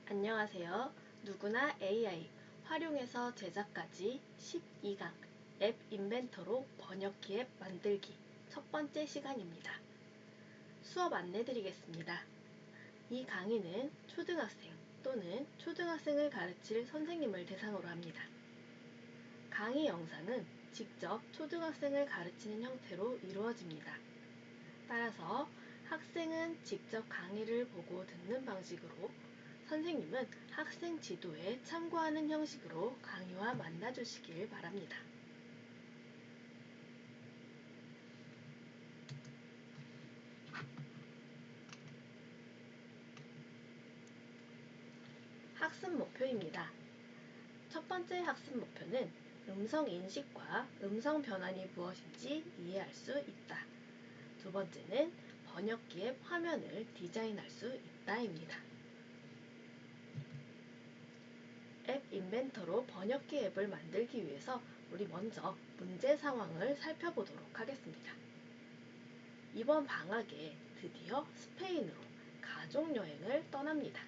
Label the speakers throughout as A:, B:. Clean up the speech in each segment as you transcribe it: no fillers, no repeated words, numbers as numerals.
A: 안녕하세요. 누구나 AI, 활용해서 제작까지 12강 앱 인벤터로 번역기 앱 만들기 첫 번째 시간입니다. 수업 안내드리겠습니다. 이 강의는 초등학생 또는 초등학생을 가르칠 선생님을 대상으로 합니다. 강의 영상은 직접 초등학생을 가르치는 형태로 이루어집니다. 따라서 학생은 직접 강의를 보고 듣는 방식으로, 선생님은 학생 지도에 참고하는 형식으로 강의와 만나주시길 바랍니다. 학습 목표입니다. 첫 번째 학습 목표는 음성 인식과 음성 변환이 무엇인지 이해할 수 있다. 두 번째는 번역기 앱 화면을 디자인할 수 있다입니다. 앱 인벤터로 번역기 앱을 만들기 위해서 우리 먼저 문제 상황을 살펴보도록 하겠습니다. 이번 방학에 드디어 스페인으로 가족여행을 떠납니다.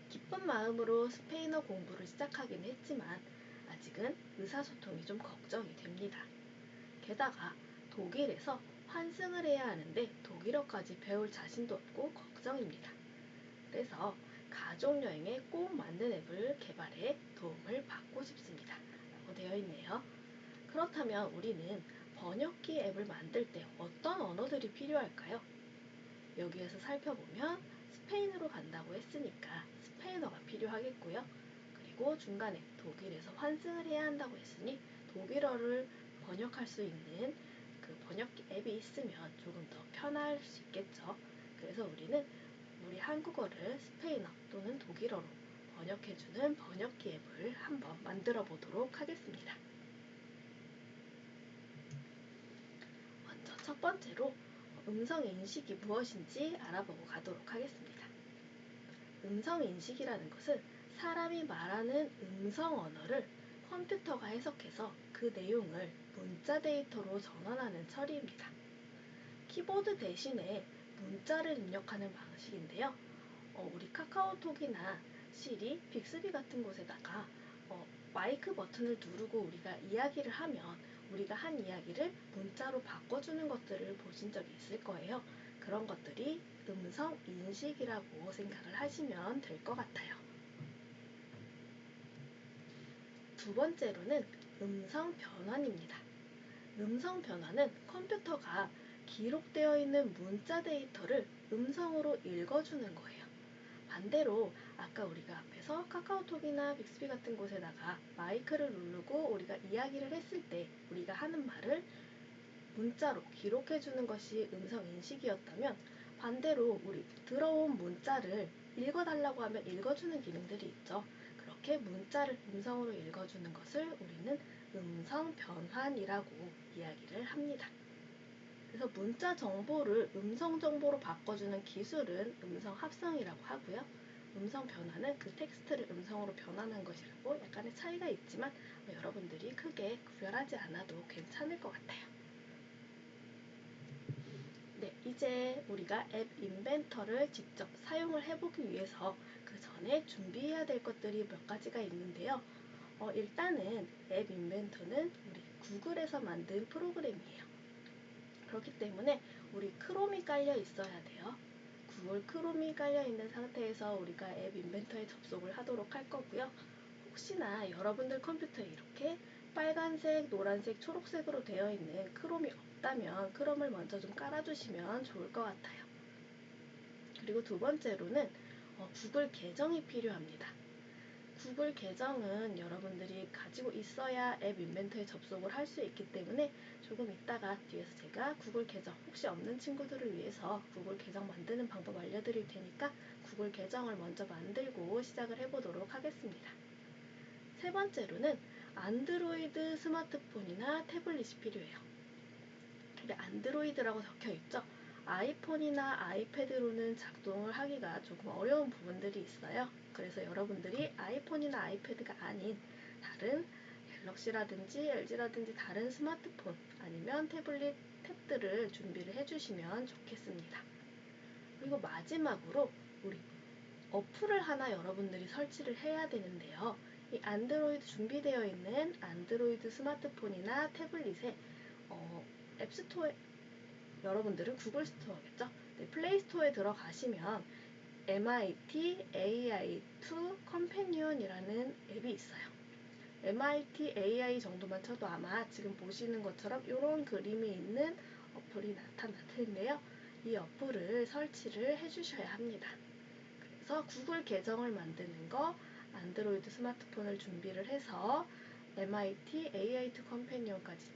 A: 기쁜 마음으로 스페인어 공부를 시작하긴 했지만 아직은 의사소통이 좀 걱정이 됩니다. 게다가 독일에서 환승을 해야 하는데 독일어까지 배울 자신도 없고 걱정입니다. 그래서 가족여행에 꼭 맞는 앱을 개발해 도움을 받고 싶습니다. 라고 되어 있네요. 그렇다면 우리는 번역기 앱을 만들 때 어떤 언어들이 필요할까요? 여기에서 살펴보면 스페인으로 간다고 했으니까 스페인어가 필요하겠고요. 그리고 중간에 독일에서 환승을 해야 한다고 했으니 독일어를 번역할 수 있는 그 번역기 앱이 있으면 조금 더 편할 수 있겠죠. 그래서 우리는 우리 한국어를 스페인어 또는 독일어로 번역해주는 번역기 앱을 한번 만들어 보도록 하겠습니다. 먼저 첫 번째로 음성 인식이 무엇인지 알아보고 가도록 하겠습니다. 음성 인식이라는 것은 사람이 말하는 음성 언어를 컴퓨터가 해석해서 그 내용을 문자 데이터로 전환하는 처리입니다. 키보드 대신에 문자를 입력하는 방식인데요. 우리 카카오톡이나 시리, 빅스비 같은 곳에다가 마이크 버튼을 누르고 우리가 이야기를 하면 우리가 한 이야기를 문자로 바꿔주는 것들을 보신 적이 있을 거예요. 그런 것들이 음성 인식이라고 생각을 하시면 될 것 같아요. 두 번째로는 음성 변환입니다. 음성 변환은 컴퓨터가 기록되어 있는 문자 데이터를 음성으로 읽어주는 거예요. 반대로 아까 우리가 앞에서 카카오톡이나 빅스비 같은 곳에다가 마이크를 누르고 우리가 이야기를 했을 때 우리가 하는 말을 문자로 기록해주는 것이 음성 인식이었다면, 반대로 우리 들어온 문자를 읽어달라고 하면 읽어주는 기능들이 있죠. 그렇게 문자를 음성으로 읽어주는 것을 우리는 음성 변환이라고 이야기를 합니다. 그래서 문자 정보를 음성 정보로 바꿔주는 기술은 음성 합성이라고 하고요. 음성 변환은 그 텍스트를 음성으로 변환한 것이라고, 약간의 차이가 있지만 여러분들이 크게 구별하지 않아도 괜찮을 것 같아요. 네, 이제 우리가 앱 인벤터를 직접 사용을 해보기 위해서 그 전에 준비해야 될 것들이 몇 가지가 있는데요. 일단은 앱 인벤터는 우리 구글에서 만든 프로그램이에요. 그렇기 때문에 우리 크롬이 깔려 있어야 돼요. 구글 크롬이 깔려 있는 상태에서 우리가 앱 인벤터에 접속을 하도록 할 거고요. 혹시나 여러분들 컴퓨터에 이렇게 빨간색, 노란색, 초록색으로 되어 있는 크롬이 없다면 크롬을 먼저 좀 깔아주시면 좋을 것 같아요. 그리고 두 번째로는 구글 계정이 필요합니다. 구글 계정은 여러분들이 가지고 있어야 앱 인벤터에 접속을 할 수 있기 때문에 조금 이따가 뒤에서 제가 구글 계정 혹시 없는 친구들을 위해서 구글 계정 만드는 방법 알려드릴 테니까 구글 계정을 먼저 만들고 시작을 해보도록 하겠습니다. 세 번째로는 안드로이드 스마트폰이나 태블릿이 필요해요. 근데 안드로이드라고 적혀 있죠? 아이폰이나 아이패드로는 작동을 하기가 조금 어려운 부분들이 있어요. 그래서 여러분들이 아이폰이나 아이패드가 아닌 다른 갤럭시라든지 LG라든지 다른 스마트폰 아니면 태블릿 탭들을 준비를 해주시면 좋겠습니다. 그리고 마지막으로 우리 어플을 하나 여러분들이 설치를 해야 되는데요. 이 안드로이드 준비되어 있는 안드로이드 스마트폰이나 태블릿에 앱스토어, 여러분들은 구글 스토어겠죠? 네, 플레이 스토어에 들어가시면 MIT AI2 컴패니언이라는 앱이 있어요. MIT AI 정도만 쳐도 아마 지금 보시는 것처럼 이런 그림이 있는 어플이 나타날 텐데요. 이 어플을 설치를 해주셔야 합니다. 그래서 구글 계정을 만드는 거, 안드로이드 스마트폰을 준비를 해서 MIT AI2 컴패니언까지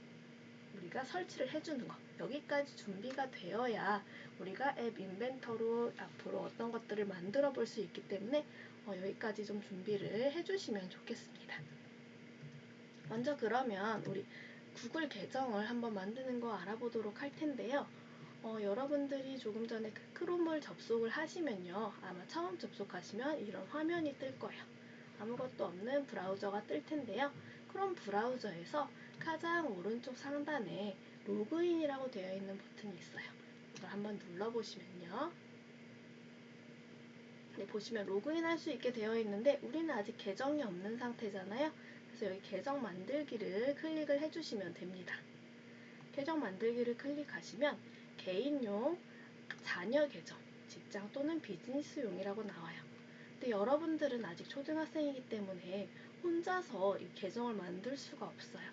A: 우리가 설치를 해주는 거, 여기까지 준비가 되어야 우리가 앱 인벤터로 앞으로 어떤 것들을 만들어 볼 수 있기 때문에 여기까지 좀 준비를 해주시면 좋겠습니다. 먼저 그러면 우리 구글 계정을 한번 만드는 거 알아보도록 할 텐데요. 여러분들이 조금 전에 그 크롬을 접속을 하시면요. 아마 처음 접속하시면 이런 화면이 뜰 거예요. 아무것도 없는 브라우저가 뜰 텐데요. 크롬 브라우저에서 가장 오른쪽 상단에 로그인이라고 되어 있는 버튼이 있어요. 이걸 한번 눌러보시면요. 네, 보시면 로그인 할 수 있게 되어 있는데 우리는 아직 계정이 없는 상태잖아요. 그래서 여기 계정 만들기를 클릭을 해주시면 됩니다. 계정 만들기를 클릭하시면 개인용, 자녀 계정, 직장 또는 비즈니스용이라고 나와요. 근데 여러분들은 아직 초등학생이기 때문에 혼자서 이 계정을 만들 수가 없어요.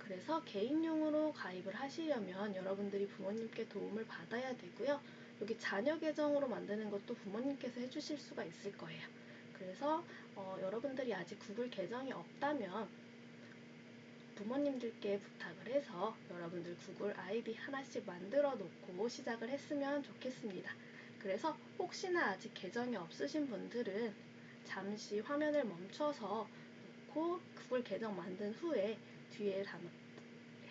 A: 그래서 개인용으로 가입을 하시려면 여러분들이 부모님께 도움을 받아야 되고요. 여기 자녀 계정으로 만드는 것도 부모님께서 해주실 수가 있을 거예요. 그래서 여러분들이 아직 구글 계정이 없다면 부모님들께 부탁을 해서 여러분들 구글 아이디 하나씩 만들어 놓고 시작을 했으면 좋겠습니다. 그래서 혹시나 아직 계정이 없으신 분들은 잠시 화면을 멈춰서 놓고 구글 계정 만든 후에 뒤에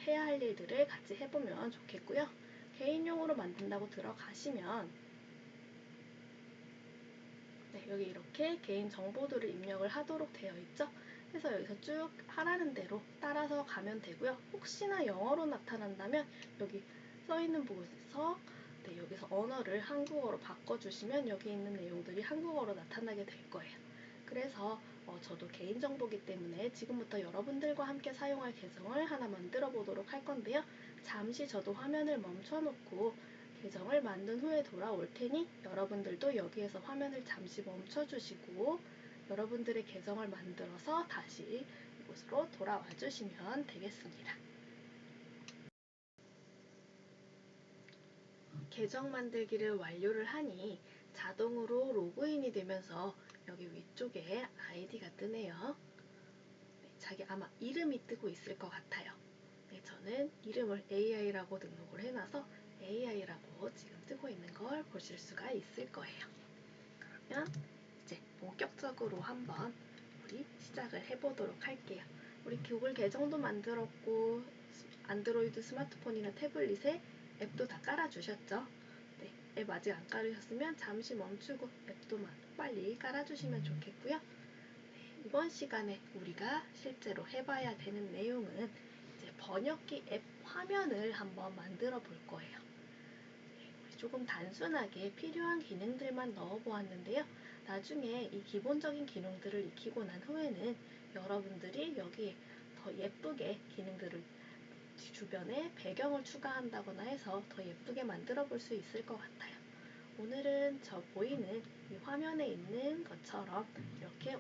A: 해야 할 일들을 같이 해보면 좋겠고요. 개인용으로 만든다고 들어가시면 네, 여기 이렇게 개인 정보들을 입력을 하도록 되어 있죠. 그래서 여기서 쭉 하라는 대로 따라서 가면 되고요. 혹시나 영어로 나타난다면 여기 써 있는 곳에서 네, 여기서 언어를 한국어로 바꿔주시면 여기 있는 내용들이 한국어로 나타나게 될 거예요. 그래서 저도 개인정보기 때문에 지금부터 여러분들과 함께 사용할 계정을 하나 만들어 보도록 할 건데요. 잠시 저도 화면을 멈춰 놓고 계정을 만든 후에 돌아올 테니 여러분들도 여기에서 화면을 잠시 멈춰 주시고 여러분들의 계정을 만들어서 다시 이곳으로 돌아와 주시면 되겠습니다. 계정 만들기를 완료를 하니 자동으로 로그인이 되면서 여기 위쪽에 아이디가 뜨네요. 네, 자기 아마 이름이 뜨고 있을 것 같아요. 네, 저는 이름을 AI라고 등록을 해놔서 AI라고 지금 뜨고 있는 걸 보실 수가 있을 거예요. 그러면 이제 본격적으로 한번 우리 시작을 해보도록 할게요. 우리 구글 계정도 만들었고 안드로이드 스마트폰이나 태블릿에 앱도 다 깔아주셨죠? 네, 앱 아직 안 깔으셨으면 잠시 멈추고 앱도 빨리 깔아주시면 좋겠고요. 네, 이번 시간에 우리가 실제로 해봐야 되는 내용은 이제 번역기 앱 화면을 한번 만들어 볼 거예요. 조금 단순하게 필요한 기능들만 넣어 보았는데요. 나중에 이 기본적인 기능들을 익히고 난 후에는 여러분들이 여기에 더 예쁘게 기능들을 주변에 배경을 추가한다거나 해서 더 예쁘게 만들어 볼 수 있을 것 같아요. 오늘은 저 보이는 이 화면에 있는 것처럼 이렇게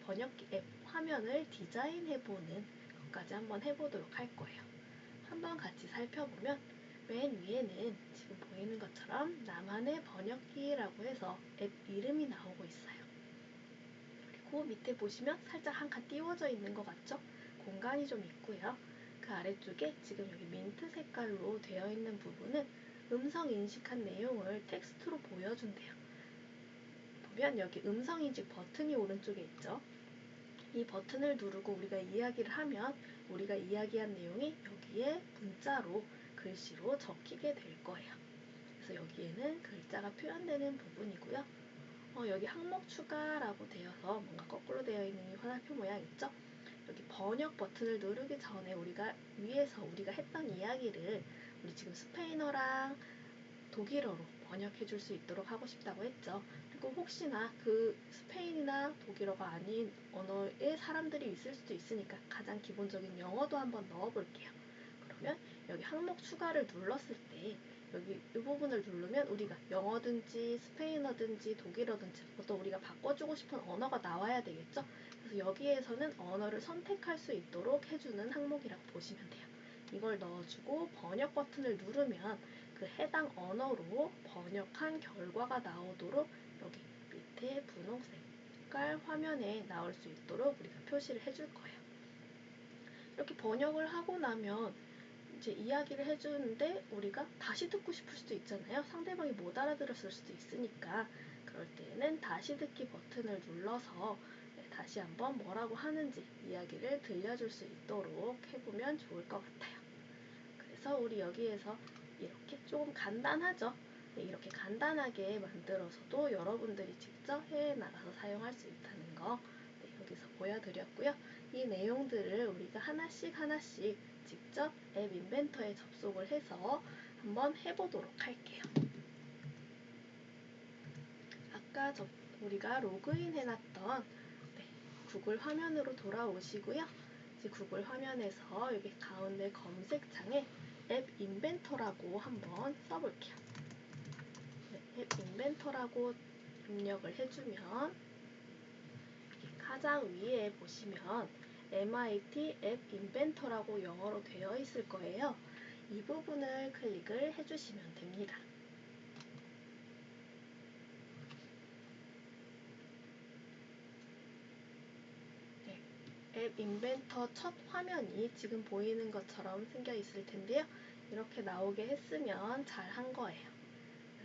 A: 번역기 앱 화면을 디자인해 보는 것까지 한번 해보도록 할 거예요. 한번 같이 살펴보면 맨 위에는 지금 보이는 것처럼 나만의 번역기라고 해서 앱 이름이 나오고 있어요. 그리고 밑에 보시면 살짝 한 칸 띄워져 있는 것 같죠? 공간이 좀 있고요. 그 아래쪽에 지금 여기 민트 색깔로 되어 있는 부분은 음성 인식한 내용을 텍스트로 보여준대요. 보면 여기 음성 인식 버튼이 오른쪽에 있죠. 이 버튼을 누르고 우리가 이야기를 하면 우리가 이야기한 내용이 여기에 문자로 글씨로 적히게 될 거예요. 그래서 여기에는 글자가 표현되는 부분이고요. 여기 항목 추가라고 되어서 뭔가 거꾸로 되어 있는 이 화살표 모양 있죠? 여기 번역 버튼을 누르기 전에 우리가 위에서 우리가 했던 이야기를 우리 지금 스페인어랑 독일어로 번역해 줄 수 있도록 하고 싶다고 했죠. 그리고 혹시나 그 스페인이나 독일어가 아닌 언어의 사람들이 있을 수도 있으니까 가장 기본적인 영어도 한번 넣어 볼게요. 그러면 여기 항목 추가를 눌렀을 때 여기 이 부분을 누르면 우리가 영어든지 스페인어든지 독일어든지 어떤 우리가 바꿔주고 싶은 언어가 나와야 되겠죠. 그래서 여기에서는 언어를 선택할 수 있도록 해주는 항목이라고 보시면 돼요. 이걸 넣어주고 번역 버튼을 누르면 그 해당 언어로 번역한 결과가 나오도록 여기 밑에 분홍색 색깔 화면에 나올 수 있도록 우리가 표시를 해줄 거예요. 이렇게 번역을 하고 나면 이제 이야기를 해주는데 우리가 다시 듣고 싶을 수도 있잖아요. 상대방이 못 알아들었을 수도 있으니까 그럴 때는 다시 듣기 버튼을 눌러서 다시 한번 뭐라고 하는지 이야기를 들려줄 수 있도록 해보면 좋을 것 같아요. 그래서 우리 여기에서 이렇게 조금 간단하죠? 네, 이렇게 간단하게 만들어서도 여러분들이 직접 해외에 나가서 사용할 수 있다는 거 여기서 보여드렸고요. 이 내용들을 우리가 하나씩 직접 앱 인벤터에 접속을 해서 한번 해보도록 할게요. 아까 우리가 로그인 해놨던 구글 화면으로 돌아오시고요. 이제 구글 화면에서 여기 가운데 검색창에 앱 인벤터라고 한번 써볼게요. 앱 인벤터라고 입력을 해주면 가장 위에 보시면 MIT 앱 인벤터라고 영어로 되어 있을 거예요. 이 부분을 클릭을 해주시면 됩니다. 앱 인벤터 첫 화면이 지금 보이는 것처럼 생겨 있을 텐데요. 이렇게 나오게 했으면 잘 한 거예요.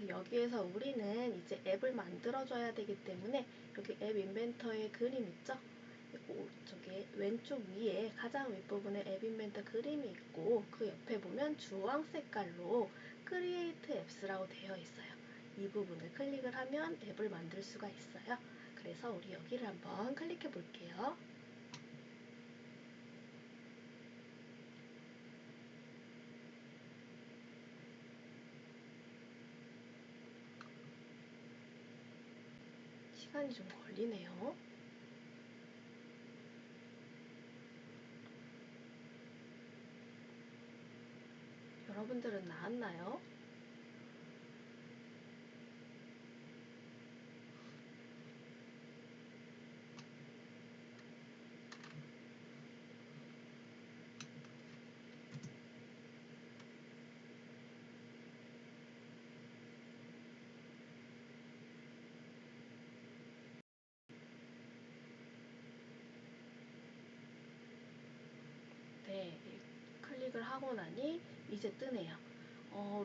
A: 여기에서 우리는 이제 앱을 만들어줘야 되기 때문에 여기 앱 인벤터의 그림 있죠? 저기 왼쪽 위에 가장 윗부분에 앱 인벤터 그림이 있고 그 옆에 보면 주황 색깔로 Create Apps라고 되어 있어요. 이 부분을 클릭을 하면 앱을 만들 수가 있어요. 그래서 우리 여기를 한번 클릭해 볼게요. 시간이 좀 걸리네요. 여러분들은 나왔나요? 네, 클릭을 하고 나니 이제 뜨네요.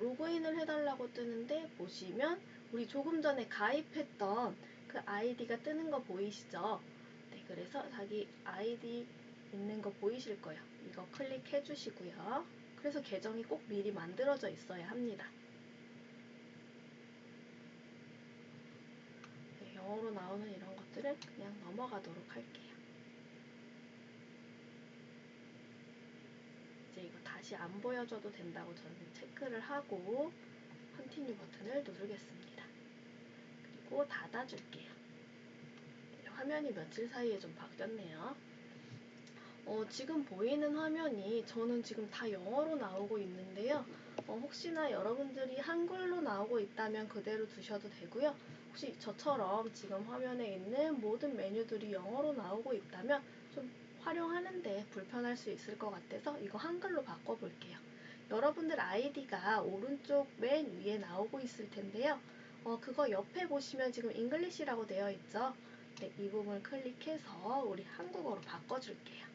A: 로그인을 해달라고 뜨는데 보시면 우리 조금 전에 가입했던 그 아이디가 뜨는 거 보이시죠? 네, 그래서 자기 아이디 있는 거 보이실 거예요. 이거 클릭해 주시고요. 그래서 계정이 꼭 미리 만들어져 있어야 합니다. 네, 영어로 나오는 이런 것들은 그냥 넘어가도록 할게요. 이제 이거 다시 안 보여줘도 된다고 저는 체크를 하고 컨티뉴 버튼을 누르겠습니다. 그리고 닫아줄게요. 화면이 며칠 사이에 좀 바뀌었네요. 지금 보이는 화면이 저는 지금 다 영어로 나오고 있는데요. 혹시나 여러분들이 한글로 나오고 있다면 그대로 두셔도 되고요. 혹시 저처럼 지금 화면에 있는 모든 메뉴들이 영어로 나오고 있다면 좀 활용하는데 불편할 수 있을 것 같아서 이거 한글로 바꿔볼게요. 여러분들 아이디가 오른쪽 맨 위에 나오고 있을 텐데요. 그거 옆에 보시면 지금 잉글리시라고 되어 있죠. 네, 이 부분을 클릭해서 우리 한국어로 바꿔줄게요.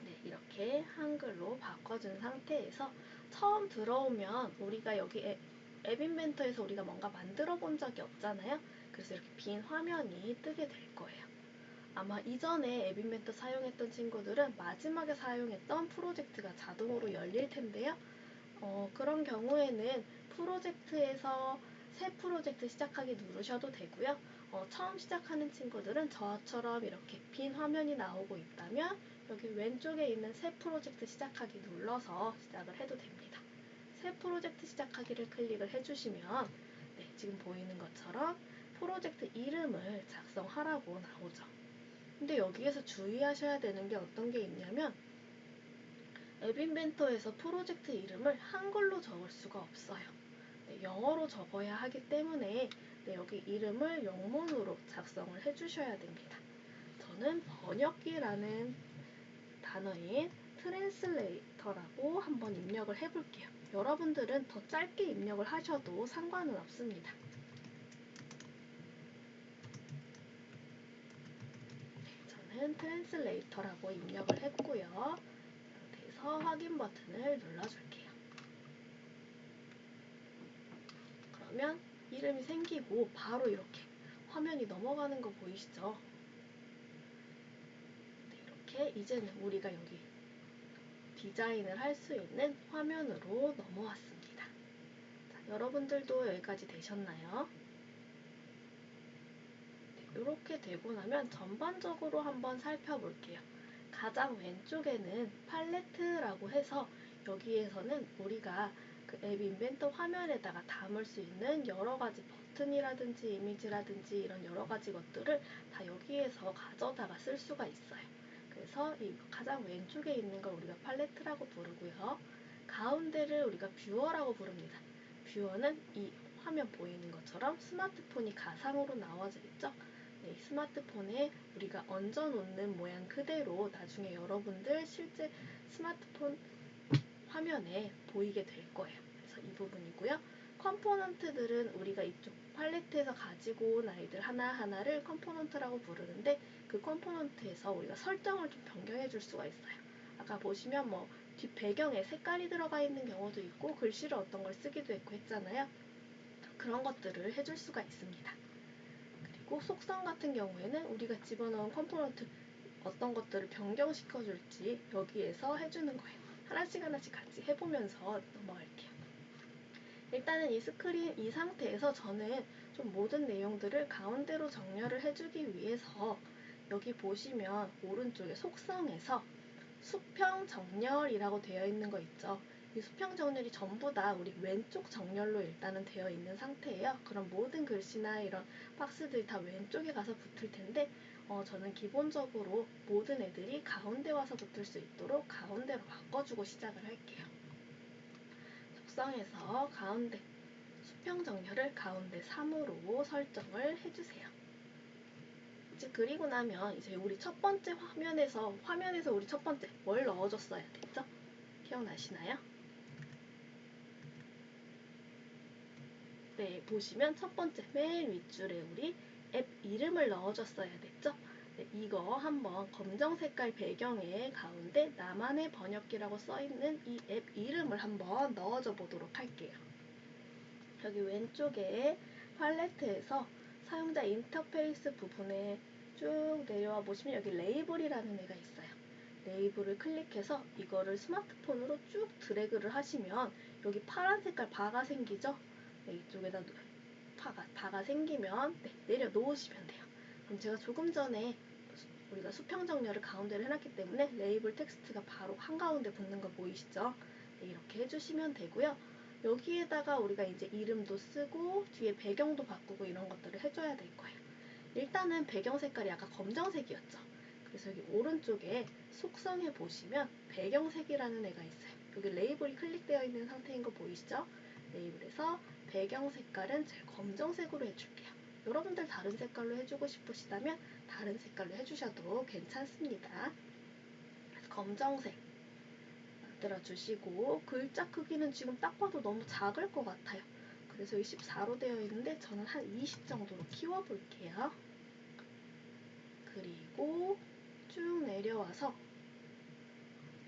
A: 네, 이렇게 한글로 바꿔준 상태에서 처음 들어오면 우리가 여기 앱 인벤터에서 우리가 뭔가 만들어 본 적이 없잖아요. 그래서 이렇게 빈 화면이 뜨게 될 거예요. 아마 이전에 앱 인벤터 사용했던 친구들은 마지막에 사용했던 프로젝트가 자동으로 열릴 텐데요. 그런 경우에는 프로젝트에서 새 프로젝트 시작하기 누르셔도 되고요. 처음 시작하는 친구들은 저처럼 이렇게 빈 화면이 나오고 있다면 여기 왼쪽에 있는 새 프로젝트 시작하기 눌러서 시작을 해도 됩니다. 새 프로젝트 시작하기를 클릭을 해주시면 지금 보이는 것처럼 프로젝트 이름을 작성하라고 나오죠. 근데 여기에서 주의하셔야 되는 게 어떤 게 있냐면 앱 인벤터에서 프로젝트 이름을 한글로 적을 수가 없어요. 영어로 적어야 하기 때문에 여기 이름을 영문으로 작성을 해주셔야 됩니다. 저는 번역기라는 단어인 트랜슬레이터라고 한번 입력을 해볼게요. 여러분들은 더 짧게 입력을 하셔도 상관은 없습니다. 저는 트랜슬레이터라고 입력을 했고요. 그래서 확인 버튼을 눌러줄게요. 그러면 이름이 생기고 바로 이렇게 화면이 넘어가는 거 보이시죠? 이렇게 이제는 우리가 여기 디자인을 할 수 있는 화면으로 넘어왔습니다. 자, 여러분들도 여기까지 되셨나요? 이렇게 되고 나면 전반적으로 한번 살펴볼게요. 가장 왼쪽에는 팔레트라고 해서 여기에서는 우리가 그 앱 인벤터 화면에다가 담을 수 있는 여러 가지 버튼이라든지 이미지라든지 이런 여러 가지 것들을 다 여기에서 가져다가 쓸 수가 있어요. 그래서 이 가장 왼쪽에 있는 걸 우리가 팔레트라고 부르고요. 가운데를 우리가 뷰어라고 부릅니다. 뷰어는 이 화면 보이는 것처럼 스마트폰이 가상으로 나와져 있죠. 네, 스마트폰에 우리가 얹어 놓는 모양 그대로 나중에 여러분들 실제 스마트폰 화면에 보이게 될 거예요. 그래서 이 부분이고요. 컴포넌트들은 우리가 이쪽 팔레트에서 가지고 온 아이들 하나하나를 컴포넌트라고 부르는데 그 컴포넌트에서 우리가 설정을 좀 변경해 줄 수가 있어요. 아까 보시면 뭐 뒷 배경에 색깔이 들어가 있는 경우도 있고 글씨를 어떤 걸 쓰기도 했고 했잖아요. 그런 것들을 해줄 수가 있습니다. 그리고 속성 같은 경우에는 우리가 집어넣은 컴포넌트 어떤 것들을 변경시켜 줄지 여기에서 해주는 거예요. 하나씩 같이 해보면서 넘어갈게요. 일단은 이 스크린 이 상태에서 저는 좀 모든 내용들을 가운데로 정렬을 해주기 위해서 여기 보시면 오른쪽에 속성에서 수평 정렬이라고 되어 있는 거 있죠. 이 수평 정렬이 전부 다 우리 왼쪽 정렬로 일단은 되어 있는 상태예요. 그럼 모든 글씨나 이런 박스들이 다 왼쪽에 가서 붙을 텐데 저는 기본적으로 모든 애들이 가운데 와서 붙을 수 있도록 가운데로 바꿔주고 시작을 할게요. 속성에서 가운데 수평 정렬을 가운데 3으로 설정을 해주세요. 이제 그리고 나면 이제 우리 첫 번째 화면에서 우리 첫 번째 뭘 넣어줬어야 됐죠? 기억나시나요? 네, 보시면 첫 번째 맨 윗줄에 우리 앱 이름을 넣어줬어야 됐죠? 네, 이거 한번 검정 색깔 배경에 가운데 나만의 번역기라고 써있는 이 앱 이름을 한번 넣어줘 보도록 할게요. 여기 왼쪽에 팔레트에서 사용자 인터페이스 부분에 쭉 내려와 보시면 여기 레이블이라는 애가 있어요. 레이블을 클릭해서 이거를 스마트폰으로 쭉 드래그를 하시면 여기 파란 색깔 바가 생기죠? 네, 이쪽에다 바가 생기면 내려 놓으시면 돼요. 그럼 제가 조금 전에 우리가 수평 정렬을 가운데로 해놨기 때문에 레이블 텍스트가 바로 한가운데 붙는 거 보이시죠? 네, 이렇게 해주시면 되고요. 여기에다가 우리가 이제 이름도 쓰고 뒤에 배경도 바꾸고 이런 것들을 해줘야 될 거예요. 일단은 배경 색깔이 아까 검정색이었죠. 그래서 여기 오른쪽에 속성에 보시면 배경색이라는 애가 있어요. 여기 레이블이 클릭되어 있는 상태인 거 보이시죠? 레이블에서 배경 색깔은 제가 검정색으로 해줄게요. 여러분들 다른 색깔로 해주고 싶으시다면 다른 색깔로 해주셔도 괜찮습니다. 그래서 검정색 만들어주시고 글자 크기는 지금 딱 봐도 너무 작을 것 같아요. 그래서 24로 되어 있는데 저는 한 20 정도로 키워볼게요. 그리고 쭉 내려와서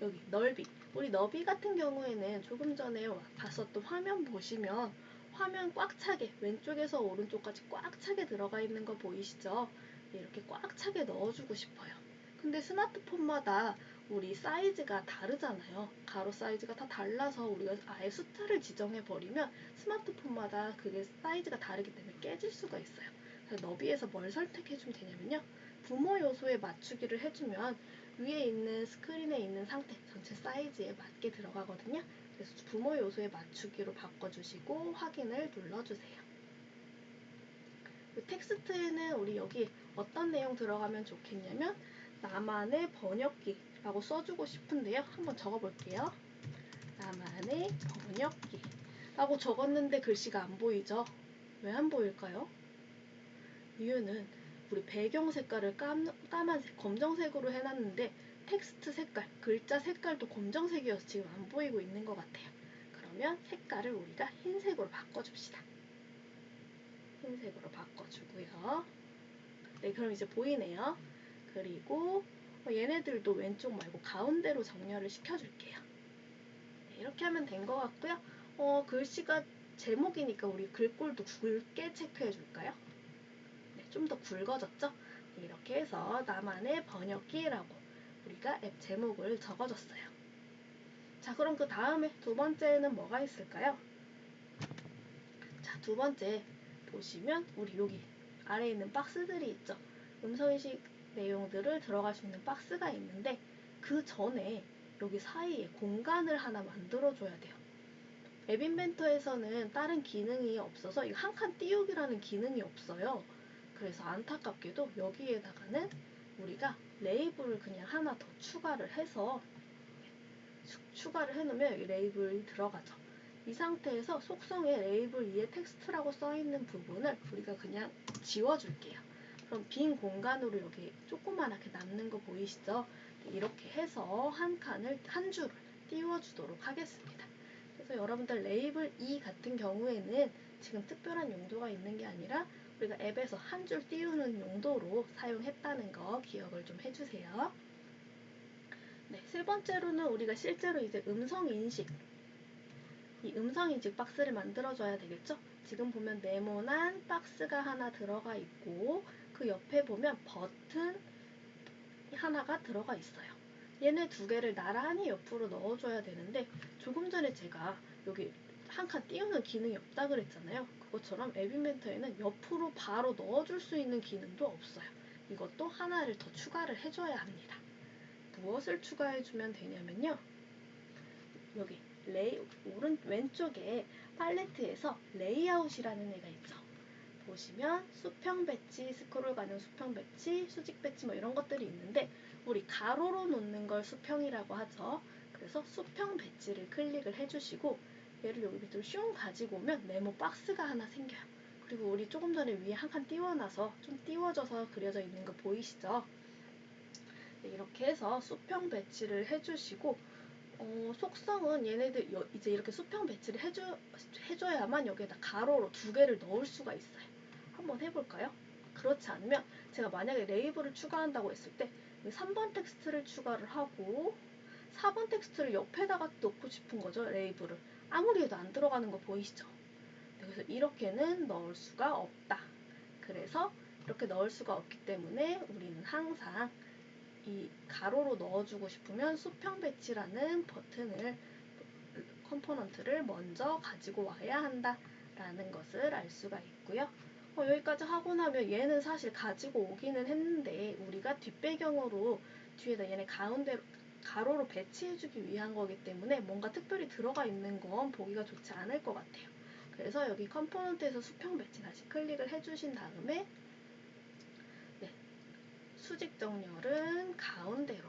A: 여기 넓이 우리 너비 같은 경우에는 조금 전에 봤었던 화면 보시면 화면 꽉 차게 왼쪽에서 오른쪽까지 꽉 차게 들어가 있는 거 보이시죠? 이렇게 꽉 차게 넣어주고 싶어요. 근데 스마트폰마다 우리 사이즈가 다르잖아요. 가로 사이즈가 다 달라서 우리가 아예 숫자를 지정해버리면 스마트폰마다 그게 사이즈가 다르기 때문에 깨질 수가 있어요. 그래서 너비에서 뭘 선택해주면 되냐면요. 부모 요소에 맞추기를 해주면 위에 있는 스크린에 있는 상태 전체 사이즈에 맞게 들어가거든요. 그래서 부모 요소에 맞추기로 바꿔주시고 확인을 눌러주세요. 텍스트에는 우리 여기 어떤 내용 들어가면 좋겠냐면 나만의 번역기라고 써주고 싶은데요. 한번 적어볼게요. 나만의 번역기라고 적었는데 글씨가 안 보이죠? 왜 안 보일까요? 이유는 우리 배경 색깔을 까만색, 검정색으로 해놨는데 텍스트 색깔, 글자 색깔도 검정색이어서 지금 안 보이고 있는 것 같아요. 그러면 색깔을 우리가 흰색으로 바꿔줍시다. 흰색으로 바꿔주고요. 네, 그럼 이제 보이네요. 그리고 얘네들도 왼쪽 말고 가운데로 정렬을 시켜줄게요. 네, 이렇게 하면 된 것 같고요. 글씨가 제목이니까 우리 글꼴도 굵게 체크해줄까요? 네, 좀 더 굵어졌죠? 네, 이렇게 해서 나만의 번역기라고 우리가 앱 제목을 적어줬어요. 자, 그럼 그 다음에 두 번째는 뭐가 있을까요? 자, 두 번째 보시면 우리 여기 아래에 있는 박스들이 있죠. 음성인식 내용들을 들어갈 수 있는 박스가 있는데 그 전에 여기 사이에 공간을 하나 만들어줘야 돼요. 앱 인벤터에서는 다른 기능이 없어서 이 한 칸 띄우기라는 기능이 없어요. 그래서 안타깝게도 여기에다가는 우리가 레이블을 그냥 하나 더 추가를 해서 추가를 해놓으면 여기 레이블이 들어가죠. 이 상태에서 속성에 레이블 위에 텍스트라고 써있는 부분을 우리가 그냥 지워줄게요. 그럼 빈 공간으로 여기 조그만하게 남는 거 보이시죠? 이렇게 해서 한 줄을 띄워주도록 하겠습니다. 그래서 여러분들 레이블 2 같은 경우에는 지금 특별한 용도가 있는 게 아니라 우리가 앱에서 한 줄 띄우는 용도로 사용했다는 거 기억을 좀 해주세요. 네, 세 번째로는 우리가 실제로 이제 음성인식, 이 음성인식 박스를 만들어줘야 되겠죠? 지금 보면 네모난 박스가 하나 들어가 있고 그 옆에 보면 버튼 하나가 들어가 있어요. 얘네 두 개를 나란히 옆으로 넣어줘야 되는데 조금 전에 제가 여기 한 칸 띄우는 기능이 없다 그랬잖아요. 그것처럼 앱 인벤터에는 옆으로 바로 넣어줄 수 있는 기능도 없어요. 이것도 하나를 더 추가를 해줘야 합니다. 무엇을 추가해주면 되냐면요. 여기 왼쪽에 팔레트에서 레이아웃이라는 애가 있죠. 보시면 수평 배치, 스크롤 가능 수평 배치, 수직 배치 뭐 이런 것들이 있는데 우리 가로로 놓는 걸 수평이라고 하죠. 그래서 수평 배치를 클릭을 해주시고 얘를 여기 밑으로 슝 가지고 오면 네모 박스가 하나 생겨요. 그리고 우리 조금 전에 위에 한 칸 띄워놔서 좀 띄워져서 그려져 있는 거 보이시죠? 네, 이렇게 해서 수평 배치를 해주시고 속성은 얘네들 이제 이렇게 수평 배치를 해줘야만 여기에다 가로로 두 개를 넣을 수가 있어요. 한번 해볼까요? 그렇지 않으면 제가 만약에 레이블을 추가한다고 했을 때 3번 텍스트를 추가를 하고 4번 텍스트를 옆에다가 넣고 싶은 거죠. 레이블을. 아무리 해도 안 들어가는 거 보이시죠? 네, 그래서 이렇게는 넣을 수가 없다. 그래서 이렇게 넣을 수가 없기 때문에 우리는 항상 이 가로로 넣어주고 싶으면 수평 배치라는 버튼을 컴포넌트를 먼저 가지고 와야 한다라는 것을 알 수가 있고요. 여기까지 하고 나면 얘는 사실 가지고 오기는 했는데 우리가 뒷배경으로 뒤에다 얘네 가운데로 가로로 배치해주기 위한 거기 때문에 뭔가 특별히 들어가 있는 건 보기가 좋지 않을 것 같아요. 그래서 여기 컴포넌트에서 수평 배치 다시 클릭을 해주신 다음에 수직 정렬은 가운데로,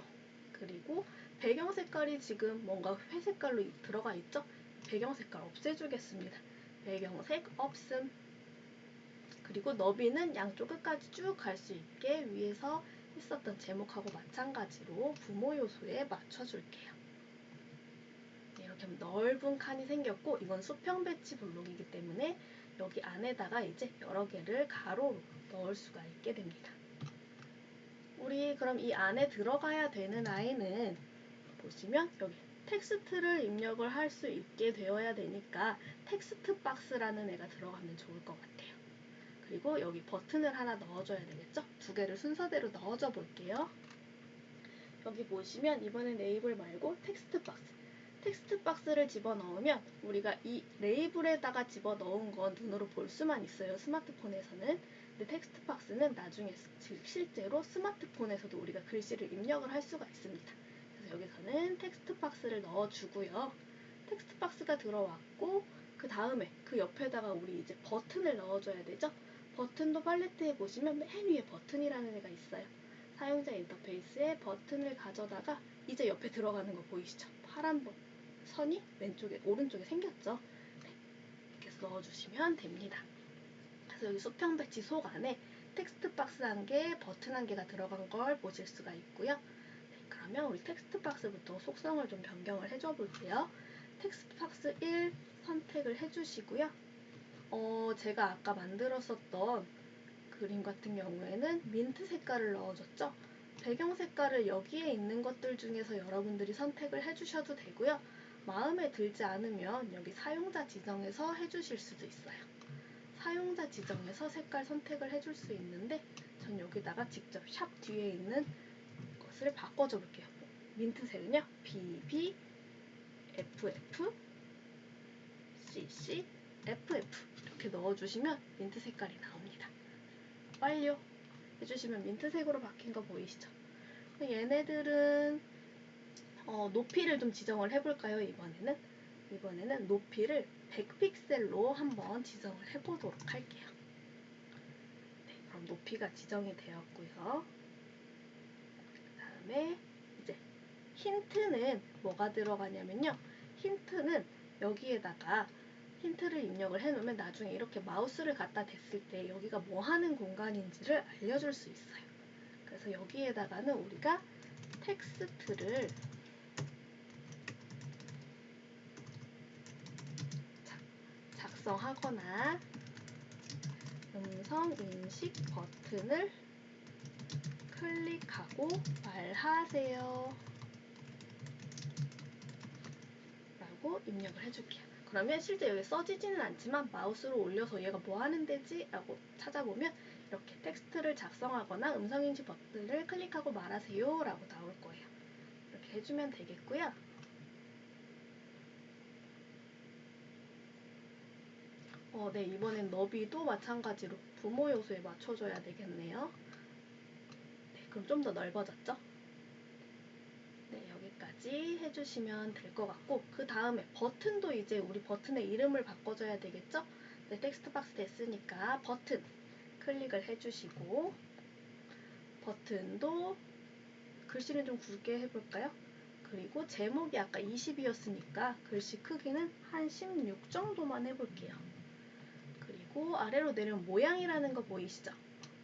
A: 그리고 배경 색깔이 지금 뭔가 회색깔로 들어가 있죠? 배경 색깔 없애주겠습니다. 배경색 없음. 그리고 너비는 양쪽 끝까지 쭉 갈 수 있게 위에서 있었던 제목하고 마찬가지로 부모 요소에 맞춰줄게요. 네, 이렇게 하면 넓은 칸이 생겼고 이건 수평 배치 블록이기 때문에 여기 안에다가 이제 여러 개를 가로로 넣을 수가 있게 됩니다. 우리 그럼 이 안에 들어가야 되는 아이는 보시면 여기 텍스트를 입력을 할 수 있게 되어야 되니까 텍스트 박스라는 애가 들어가면 좋을 것 같아요. 그리고 여기 버튼을 하나 넣어줘야 되겠죠? 두 개를 순서대로 넣어줘 볼게요. 여기 보시면 이번엔 레이블 말고 텍스트 박스. 텍스트 박스를 집어넣으면 우리가 이 레이블에다가 집어넣은 건 눈으로 볼 수만 있어요. 스마트폰에서는. 근데 텍스트 박스는 나중에 실제로 스마트폰에서도 우리가 글씨를 입력을 할 수가 있습니다. 그래서 여기서는 텍스트 박스를 넣어주고요. 텍스트 박스가 들어왔고 그 다음에 그 옆에다가 우리 이제 버튼을 넣어줘야 되죠. 버튼도 팔레트에 보시면 맨 위에 버튼이라는 애가 있어요. 사용자 인터페이스에 버튼을 가져다가 이제 옆에 들어가는 거 보이시죠? 파란 선이 오른쪽에 생겼죠? 네, 이렇게 해서 넣어주시면 됩니다. 그래서 여기 수평 배치 속 안에 텍스트 박스 한 개, 버튼 한 개가 들어간 걸 보실 수가 있고요. 네, 그러면 우리 텍스트 박스부터 속성을 좀 변경을 해줘 볼게요. 텍스트 박스 1 선택을 해주시고요. 제가 아까 만들었었던 그림 같은 경우에는 민트 색깔을 넣어줬죠. 배경 색깔을 여기에 있는 것들 중에서 여러분들이 선택을 해주셔도 되고요. 마음에 들지 않으면 여기 사용자 지정에서 해주실 수도 있어요. 사용자 지정에서 색깔 선택을 해줄 수 있는데 전 여기다가 직접 샵 뒤에 있는 것을 바꿔줘 볼게요. 민트색은요. BB, FF, CC, FF 이렇게 넣어주시면 민트 색깔이 나옵니다. 완료 해주시면 민트색으로 바뀐 거 보이시죠? 얘네들은 높이를 좀 지정을 해볼까요? 이번에는 높이를 100픽셀로 한번 지정을 해보도록 할게요. 네, 그럼 높이가 지정이 되었고요. 그 다음에 이제 힌트는 뭐가 들어가냐면요. 힌트는 여기에다가 힌트를 입력을 해놓으면 나중에 이렇게 마우스를 갖다 댔을 때 여기가 뭐 하는 공간인지를 알려줄 수 있어요. 그래서 여기에다가는 우리가 텍스트를 작성하거나 음성 인식 버튼을 클릭하고 말하세요 라고 입력을 해줄게요. 그러면 실제 여기 써지지는 않지만 마우스로 올려서 얘가 뭐 하는 데지? 라고 찾아보면 이렇게 텍스트를 작성하거나 음성인식 버튼을 클릭하고 말하세요 라고 나올 거예요. 이렇게 해주면 되겠고요. 네, 이번엔 너비도 마찬가지로 부모 요소에 맞춰줘야 되겠네요. 네, 그럼 좀 더 넓어졌죠? 네, 여기까지 해주시면 될 것 같고 그 다음에 버튼도 이제 우리 버튼의 이름을 바꿔줘야 되겠죠? 네, 텍스트 박스 됐으니까 버튼 클릭을 해주시고 버튼도 글씨는 좀 굵게 해볼까요? 그리고 제목이 아까 20이었으니까 글씨 크기는 한 16 정도만 해볼게요. 그리고 아래로 내려면 모양이라는 거 보이시죠?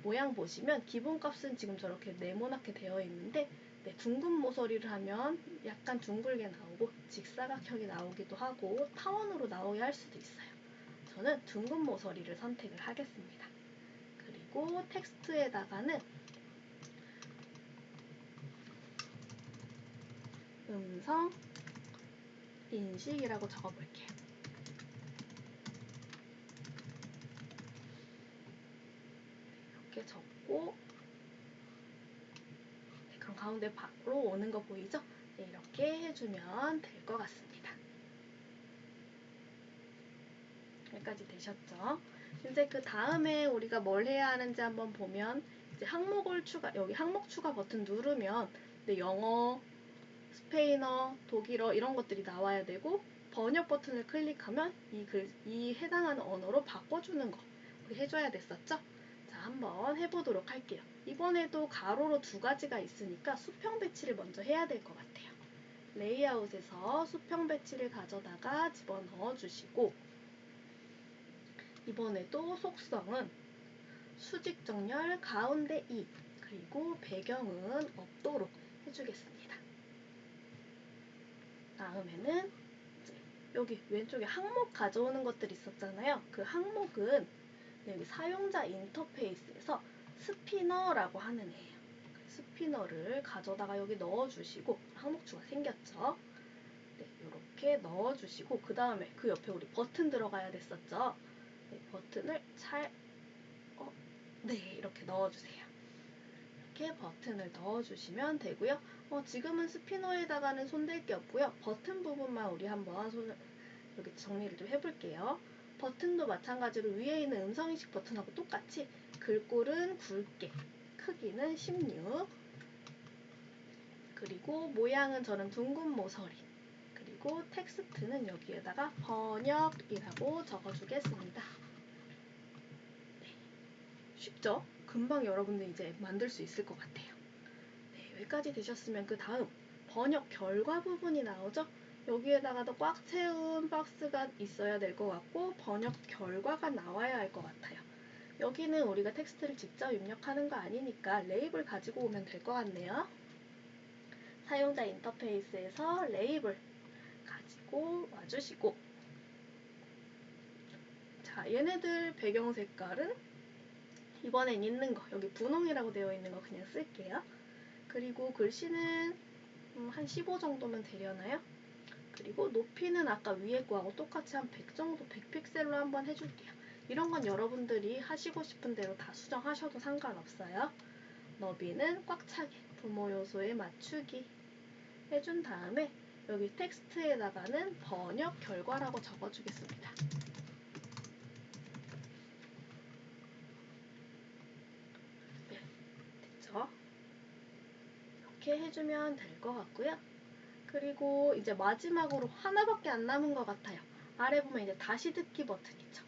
A: 모양 보시면 기본값은 지금 저렇게 네모나게 되어 있는데 네, 둥근 모서리를 하면 약간 둥글게 나오고 직사각형이 나오기도 하고 타원으로 나오게 할 수도 있어요. 저는 둥근 모서리를 선택을 하겠습니다. 그리고 텍스트에다가는 음성 인식이라고 적어볼게요. 이렇게 적고 네, 그럼 가운데 밖으로 오는 거 보이죠? 네, 이렇게 해주면 될 것 같습니다. 여기까지 되셨죠? 이제 그 다음에 우리가 뭘 해야 하는지 한번 보면 이제 여기 항목 추가 버튼 누르면 네, 영어, 스페인어, 독일어 이런 것들이 나와야 되고 번역 버튼을 클릭하면 이 해당하는 언어로 바꿔주는 거 우리 해줘야 됐었죠? 자, 한번 해보도록 할게요. 이번에도 가로로 두 가지가 있으니까 수평 배치를 먼저 해야 될 것 같아요. 레이아웃에서 수평 배치를 가져다가 집어넣어 주시고 이번에도 속성은 수직 정렬 가운데 2 그리고 배경은 없도록 해주겠습니다. 다음에는 이제 여기 왼쪽에 항목 가져오는 것들이 있었잖아요. 그 항목은 여기 사용자 인터페이스에서 스피너라고 하는 애예요. 스피너를 가져다가 여기 넣어주시고 항목 추가 생겼죠. 네, 이렇게 넣어주시고 그 다음에 그 옆에 우리 버튼 들어가야 됐었죠. 네, 버튼을 네, 이렇게 넣어주세요. 이렇게 버튼을 넣어주시면 되고요. 지금은 스피너에다가는 손댈 게 없고요. 버튼 부분만 우리 한번 여기 정리를 좀 해볼게요. 버튼도 마찬가지로 위에 있는 음성인식 버튼하고 똑같이 글꼴은 굵게, 크기는 16, 그리고 모양은 저는 둥근 모서리, 그리고 텍스트는 여기에다가 번역이라고 적어주겠습니다. 네, 쉽죠? 금방 여러분들 이제 만들 수 있을 것 같아요. 네, 여기까지 되셨으면 그 다음 번역 결과 부분이 나오죠? 여기에다가도 꽉 채운 박스가 있어야 될 것 같고 번역 결과가 나와야 할 것 같아요. 여기는 우리가 텍스트를 직접 입력하는 거 아니니까 레이블 가지고 오면 될 것 같네요. 사용자 인터페이스에서 레이블 가지고 와주시고, 자, 얘네들 배경 색깔은 이번엔 있는 거, 여기 분홍이라고 되어 있는 거 그냥 쓸게요. 그리고 글씨는 한 15 정도면 되려나요? 그리고 높이는 아까 위에 거하고 똑같이 한 100 정도, 100픽셀로 한번 해줄게요. 이런 건 여러분들이 하시고 싶은 대로 다 수정하셔도 상관없어요. 너비는 꽉 차게 부모 요소에 맞추기 해준 다음에 여기 텍스트에다가는 번역 결과라고 적어주겠습니다. 네, 됐죠? 이렇게 해주면 될 것 같고요. 그리고 이제 마지막으로 하나밖에 안 남은 것 같아요. 아래 보면 이제 다시 듣기 버튼 있죠.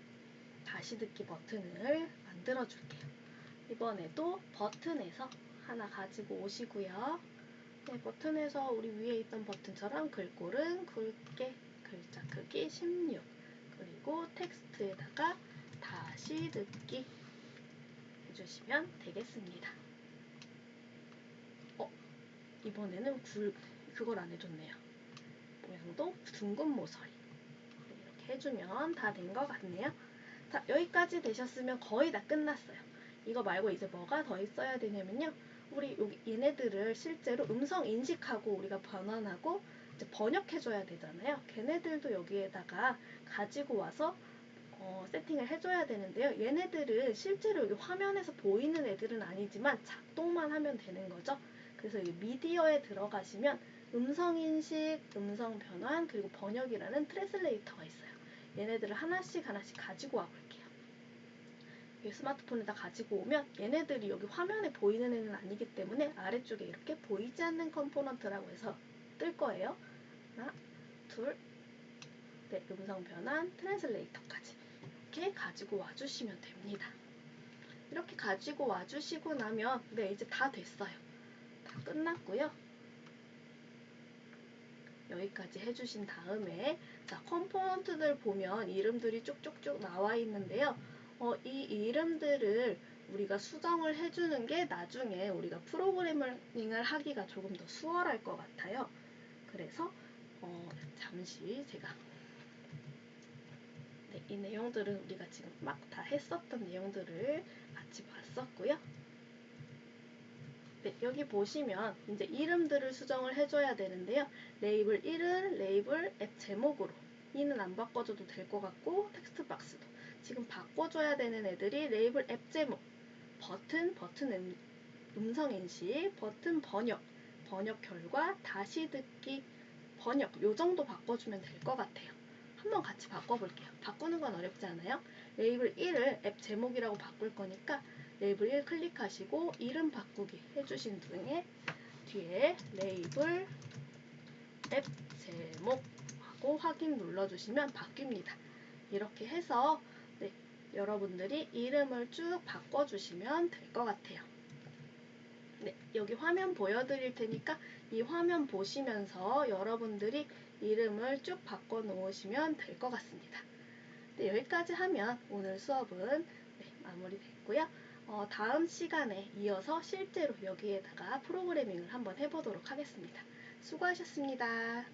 A: 다시 듣기 버튼을 만들어 줄게요. 이번에도 버튼에서 하나 가지고 오시고요. 네, 버튼에서 우리 위에 있던 버튼처럼 글꼴은 굵게, 글자 크기 16, 그리고 텍스트에다가 다시 듣기 해주시면 되겠습니다. 이번에는 그걸 안 해줬네요. 모양도 둥근 모서리. 이렇게 해주면 다 된 것 같네요. 자, 여기까지 되셨으면 거의 다 끝났어요. 이거 말고 이제 뭐가 더 있어야 되냐면요. 우리 여기 얘네들을 실제로 음성 인식하고 우리가 변환하고 이제 번역해줘야 되잖아요. 걔네들도 여기에다가 가지고 와서 세팅을 해줘야 되는데요. 얘네들은 실제로 여기 화면에서 보이는 애들은 아니지만 작동만 하면 되는 거죠. 그래서 이 미디어에 들어가시면 음성인식, 음성변환, 그리고 번역이라는 트랜슬레이터가 있어요. 얘네들을 하나씩 가지고 와볼게요. 스마트폰에다 가지고 오면 얘네들이 여기 화면에 보이는 애는 아니기 때문에 아래쪽에 이렇게 보이지 않는 컴포넌트라고 해서 뜰 거예요. 하나, 둘, 네, 음성변환, 트랜슬레이터까지 이렇게 가지고 와주시면 됩니다. 이렇게 가지고 와주시고 나면 네, 이제 다 됐어요. 다 끝났고요. 여기까지 해주신 다음에 자, 컴포넌트들 보면 이름들이 쭉쭉쭉 나와 있는데요. 이 이름들을 우리가 수정을 해주는 게 나중에 우리가 프로그래밍을 하기가 조금 더 수월할 것 같아요. 그래서 잠시 제가 네, 이 내용들은 우리가 지금 막 다 했었던 내용들을 같이 봤었고요. 네, 여기 보시면 이제 이름들을 수정을 해줘야 되는데요. 레이블 1은 레이블 앱 제목으로, 2는 안 바꿔줘도 될 것 같고 텍스트 박스도 지금 바꿔줘야 되는 애들이 레이블 앱 제목, 버튼 음성 인식, 버튼 번역 결과, 다시 듣기 번역 요 정도 바꿔주면 될 것 같아요. 한번 같이 바꿔볼게요. 바꾸는 건 어렵지 않아요? 레이블 1을 앱 제목이라고 바꿀 거니까 레이블 1 클릭하시고 이름 바꾸기 해주신 뒤에 레이블 앱 제목 하고 확인 눌러주시면 바뀝니다. 이렇게 해서 네, 여러분들이 이름을 쭉 바꿔주시면 될 것 같아요. 네, 여기 화면 보여드릴 테니까 이 화면 보시면서 여러분들이 이름을 쭉 바꿔 놓으시면 될 것 같습니다. 네, 여기까지 하면 오늘 수업은 네, 마무리됐고요. 다음 시간에 이어서 실제로 여기에다가 프로그래밍을 한번 해보도록 하겠습니다. 수고하셨습니다.